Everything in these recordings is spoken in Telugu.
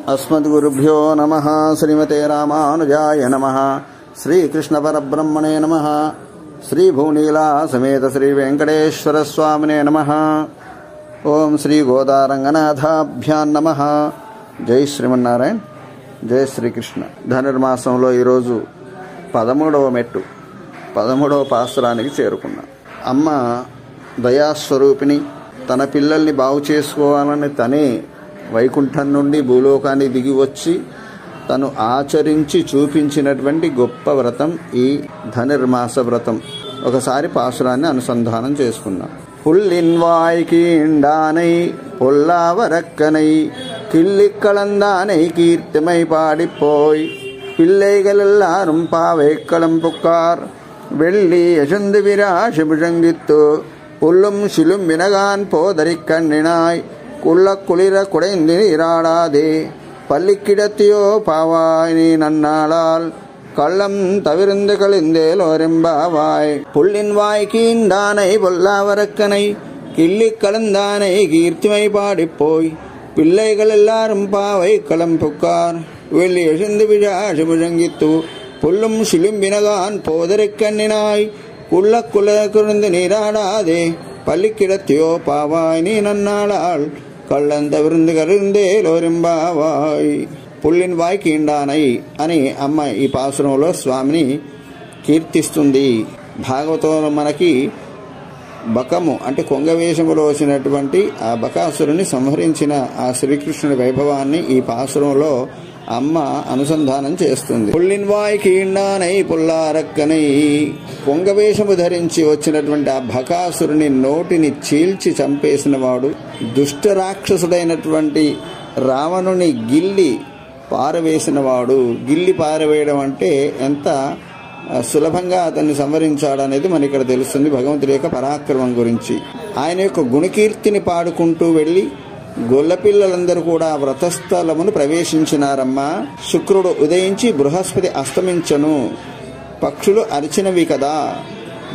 अस्मद्गुरुभ्यो नमः। श्रीमते रामानुजाय नमः। श्रीकृष्ण परब्रह्मणे नमः। श्री भूनीला समेत श्री वेंकटेश्वर स्वामिने नमः। ओम श्री గోదారంగనాథాభ్యాం నమః। జై శ్రీమన్నారాయణ, జై శ్రీకృష్ణ। ధనుర్మాసంలో ఈరోజు 13వ మెట్టు 13వ పాసురానికి చేరుకున్నాం. అమ్మ దయాస్వరూపిణి, తన పిల్లల్ని బాగు చేసుకోవాలని తనే వైకుంఠం నుండి భూలోకాన్ని దిగి వచ్చి తను ఆచరించి చూపించినటువంటి గొప్ప వ్రతం ఈ ధనుర్మాస వ్రతం. ఒకసారి పాసురాన్ని అనుసంధానం చేసుకున్నాం. புல்லின் வாய்கீண்டானை பொல்லாவரக்கனை கிள்ளிக்கலந்தானை கீர்த்திமை பாடிப்போய் பிள்ளைகளெல்லாரும் பாவைக்களம் புக்கார் வெள்ளி யசுந்து விராசி புஷங்கித்து புல்லும் சிலும் வினகான் போதறி கண்ணினாய் குள்ள குளிர குடைந்து நீராடாதே பள்ளிக்கிடத்தியோ பாவாய் நீ நன்னாளால் கள்ளம் தவிர்ந்து கழிந்தேலோரெம்பாவாய். புல்லின் வாய்கீண்டானை பொல்லாவரக்கனை கிள்ளி கலந்தானை கீர்த்திமை பாடிப்போய் பிள்ளைகள் எல்லாரும் பாவை களம் புக்கார் வெள்ளி எழுந்து விழாசி புஷங்கித்து புல்லும் சிலும்பினகான் போதரை கண்ணினாய் குள்ள குல குறைந்து நீராடாதே பள்ளிக்கிடத்தியோ பாவாய் நீ நன்னாளால் కళ్ళంతవిరుంది కరిందేలోరింబావాయ్. పుల్లిన్ వాయ్కీండానై అని అమ్మ ఈ పాసురంలో స్వామిని కీర్తిస్తుంది. భాగవతంలో మనకి బకము అంటే కొంగవేషములో వచ్చినటువంటి ఆ బకాసురుని సంహరించిన ఆ శ్రీకృష్ణుడి వైభవాన్ని ఈ పాసురంలో అమ్మ అనుసంధానం చేస్తుంది. పుల్లిన్ వాయ్కీండానై పుల్లారక్కనై, కొంగవేషము ధరించి వచ్చినటువంటి ఆ బకాసురుని నోటిని చీల్చి చంపేసిన వాడు, దుష్ట రాక్షసుడైనటువంటి రావణుని గిల్లి పారవేసిన వాడు. గిల్లి పారవేయడం అంటే ఎంత సులభంగా అతన్ని సంవరించాడనేది మన ఇక్కడ తెలుస్తుంది భగవంతుడి యొక్క పరాక్రమం గురించి. ఆయన యొక్క గుణకీర్తిని పాడుకుంటూ వెళ్లి గొల్లపిల్లలందరూ కూడా వ్రతస్థలమును ప్రవేశించినారమ్మా. శుక్రుడు ఉదయించి బృహస్పతి అస్తమించను, పక్షులు అరిచినవి కదా,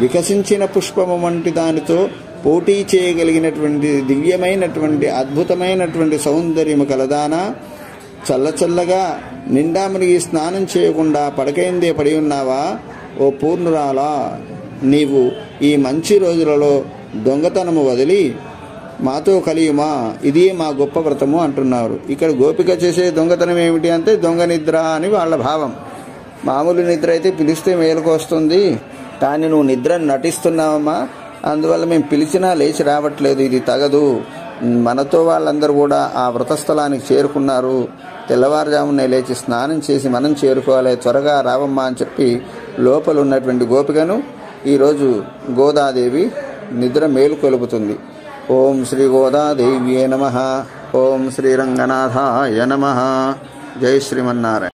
వికసించిన పుష్పము వంటి దానితో పోటీ చేయగలిగినటువంటి దివ్యమైనటువంటి అద్భుతమైనటువంటి సౌందర్యము కలదానా, చల్లచల్లగా నిండా మునిగి స్నానం చేయకుండా పడకైందే పడి ఉన్నావా? ఓ పూర్ణురాలా, నీవు ఈ మంచి రోజులలో దొంగతనము వదిలి మాతో కలియుమా, ఇదే మా గొప్ప వ్రతము అంటున్నారు. ఇక్కడ గోపిక చేసే దొంగతనం ఏమిటి అంటే దొంగ నిద్ర అని వాళ్ళ భావం. మామూలు నిద్ర అయితే పిలిస్తే మేలుకు వస్తుంది, కానీ నువ్వు నిద్రను నటిస్తున్నావమ్మా, అందువల్ల మేము పిలిచినా లేచి రావట్లేదు, ఇది తగదు. మనతో వాళ్ళందరూ కూడా ఆ వ్రతస్థలానికి చేరుకున్నారు, తెల్లవారుజామునే లేచి స్నానం చేసి మనం చేరుకోవాలి, త్వరగా రావమ్మా అని చెప్పి లోపల ఉన్నటువంటి గోపికను ఈరోజు గోదాదేవి నిద్ర మేలుకొలుపుతుంది. ఓం శ్రీ గోదాదేవ్యే నమః. ఓం శ్రీ రంగనాథాయ నమః. జై శ్రీమన్నారాయణ.